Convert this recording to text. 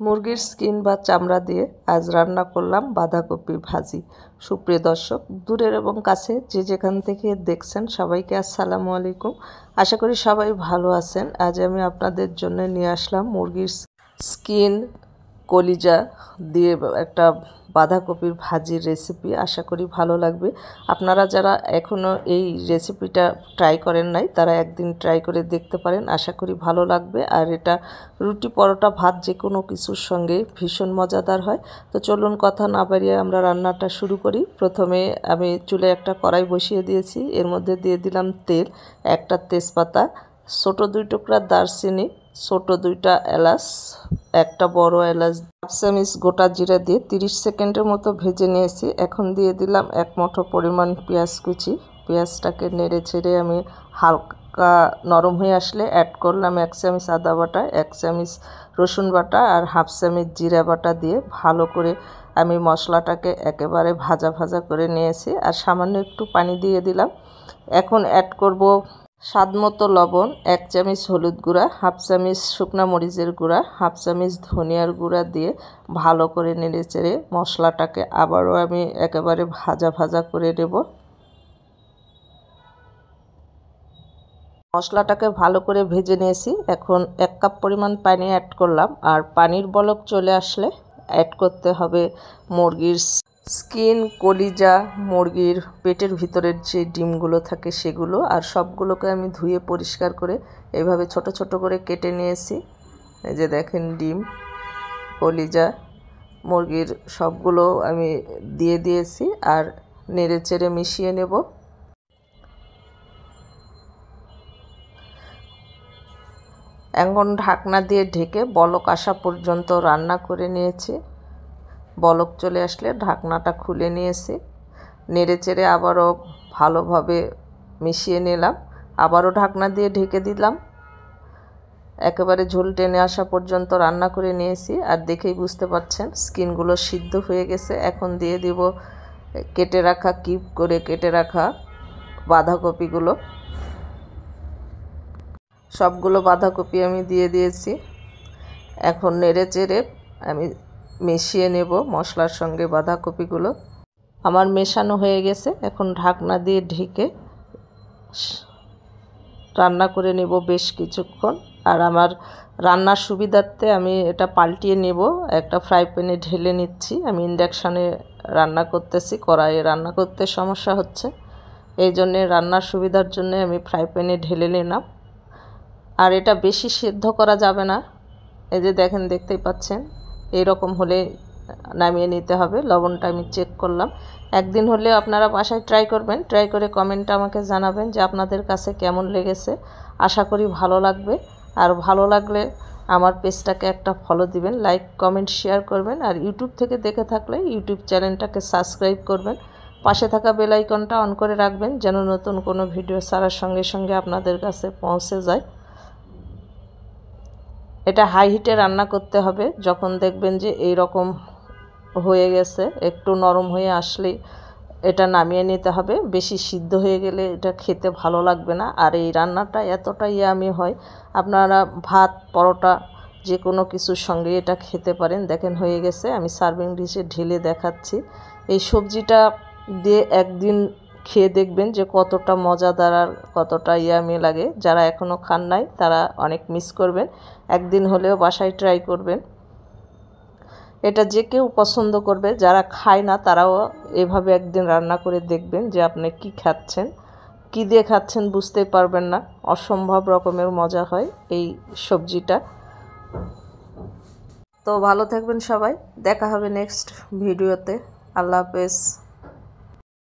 মুরগির স্কিন বা চামড়া দিয়ে আজ রান্না করলাম বাঁধাকপি ভাজি। সুপ্রিয় দর্শক, দূরের এবং কাছে যে যেখান থেকে দেখছেন সবাইকে আসসালামু আলাইকুম। আশা করি সবাই ভালো আছেন। আজ আমি আপনাদের জন্য নিয়ে আসলাম মুরগির স্কিন কলিজা দিয়ে একটা বাঁধাকপির ভাজির রেসিপি। আশা করি ভালো লাগবে। আপনারা যারা এখনও এই রেসিপিটা ট্রাই করেন নাই তারা একদিন ট্রাই করে দেখতে পারেন। আশা করি ভালো লাগবে। আর এটা রুটি, পরোটা, ভাত যে কোনো কিছুর সঙ্গে ভীষণ মজাদার হয়। তো চলুন কথা না বাড়িয়ে আমরা রান্নাটা শুরু করি। প্রথমে আমি চুলে একটা কড়াই বসিয়ে দিয়েছি। এর মধ্যে দিয়ে দিলাম তেল, একটা তেজপাতা, ছোট 2 টুকরা দারচিনি, ছোট 2টা এলাচ, একটা বড় এলাচ, হাফ চামচ গোটা জিরা দিয়ে 30 সেকেন্ডের মতো ভেজে নিয়েছি। এখন দিয়ে দিলাম 1 মুঠো পরিমাণ পেঁয়াজ কুচি। পেঁয়াজটাকে নেড়ে ছেড়ে আমি হালকা নরম হয়ে আসলে অ্যাড করলাম 1 চামচ আদা বাটা, 1 চামচ রসুন বাটা আর হাফ চামচ জিরা বাটা দিয়ে ভালো করে আমি মশলাটাকে একেবারে ভাজা ভাজা করে নিয়েছি। আর সামান্য একটু পানি দিয়ে দিলাম। এখন অ্যাড করব স্বাদমতো লবণ, 1 চামচ হলুদ গুঁড়া, হাফ চামচ শুকনা মরিচের গুঁড়া, হাফ চামচ ধনিয়ার গুঁড়া দিয়ে ভালো করে নেড়েচেড়ে মশলাটাকে আবারও আমি একেবারে ভাজা ভাজা করে নেব। মশলাটাকে ভালো করে ভেজে নিয়েছি। এখন 1 কাপ পরিমাণ পানি অ্যাড করলাম। আর পানির বলক চলে আসলে অ্যাড করতে হবে মুরগির স্কিন, কলিজা, মুরগির পেটের ভিতরের যে ডিমগুলো থাকে সেগুলো। আর সবগুলোকে আমি ধুয়ে পরিষ্কার করে এইভাবে ছোট ছোট করে কেটে নিয়েছি। এই যে দেখেন, ডিম, কলিজা, মুরগির সবগুলো আমি দিয়ে দিয়েছি। আর নেড়ে চেড়ে মিশিয়ে নেব। এখন ঢাকনা দিয়ে ঢেকে বলক আসা পর্যন্ত রান্না করে নিয়েছি। বলক চলে আসলে ঢাকনাটা খুলে নিয়েছি। নেড়ে চেড়ে আবারও ভালোভাবে মিশিয়ে নিলাম। আবারও ঢাকনা দিয়ে ঢেকে দিলাম। একেবারে ঝোল টেনে আসা পর্যন্ত রান্না করে নিয়েছি। আর দেখেই বুঝতে পারছেন স্কিনগুলো সিদ্ধ হয়ে গেছে। এখন দিয়ে দিব কেটে রাখা, কিউব করে কেটে রাখা বাঁধাকপিগুলো। সবগুলো বাঁধাকপি আমি দিয়ে দিয়েছি। এখন নেড়ে চেড়ে আমি মিশিয়ে নেব মশলার সঙ্গে বাঁধাকপিগুলো। আমার মেশানো হয়ে গেছে। এখন ঢাকনা দিয়ে ঢেকে রান্না করে নেব বেশ কিছুক্ষণ। আর আমার রান্নার সুবিধার্থে আমি এটা পাল্টিয়ে নেব। একটা ফ্রাই প্যানে ঢেলে নিচ্ছি। আমি ইন্ডাকশানে রান্না করতেছি, কড়াইয়ে রান্না করতে সমস্যা হচ্ছে, এই জন্যে রান্নার সুবিধার জন্য আমি ফ্রাই প্যানে ঢেলে নিলাম। আর এটা বেশি সিদ্ধ করা যাবে না। এই যে দেখেন, দেখতেই পাচ্ছেন, এইরকম হলে নামিয়ে নিতে হবে। লবণটা আমি চেক করলাম। একদিন হলে আপনারা বাসায় ট্রাই করবেন। ট্রাই করে কমেন্টে আমাকে জানাবেন যে আপনাদের কাছে কেমন লেগেছে। আশা করি ভালো লাগবে। আর ভালো লাগলে আমার পেজটাকে একটা ফলো দিবেন, লাইক, কমেন্ট, শেয়ার করবেন। আর ইউটিউব থেকে দেখে থাকলে ইউটিউব চ্যানেলটাকে সাবস্ক্রাইব করবেন। পাশে থাকা বেল আইকনটা অন করে রাখবেন যেন নতুন কোনো ভিডিও ছাড়ার সঙ্গে সঙ্গে আপনাদের কাছে পৌঁছে যায়। এটা হাই হিটে রান্না করতে হবে। যখন দেখবেন যে এই রকম হয়ে গেছে, একটু নরম হয়ে আসলেই এটা নামিয়ে নিতে হবে। বেশি সিদ্ধ হয়ে গেলে এটা খেতে ভালো লাগবে না। আর এই রান্নাটা এতটা ইয়ামি হয়, আপনারা ভাত, পরোটা যে কোনো কিছুর সঙ্গে এটা খেতে পারেন। দেখেন হয়ে গেছে। আমি সার্ভিং ডিশে ঢেলে দেখাচ্ছি। এই সবজিটা দিয়ে একদিন খেয়ে দেখবেন যে কতটা মজাদার আর কতটা ইয়ামি লাগে। যারা এখনও খান নাই তারা অনেক মিস করবেন। একদিন হলেও বাসায় ট্রাই করবেন। এটা যে কেউ পছন্দ করবে। যারা খায় না তারাও এভাবে একদিন রান্না করে দেখবেন যে আপনি কি খাচ্ছেন, কি দিয়ে খাচ্ছেন বুঝতেই পারবেন না। অসম্ভব রকমের মজা হয় এই সবজিটা। তো ভালো থাকবেন সবাই। দেখা হবে নেক্সট ভিডিওতে। আল্লাহ হাফেজ।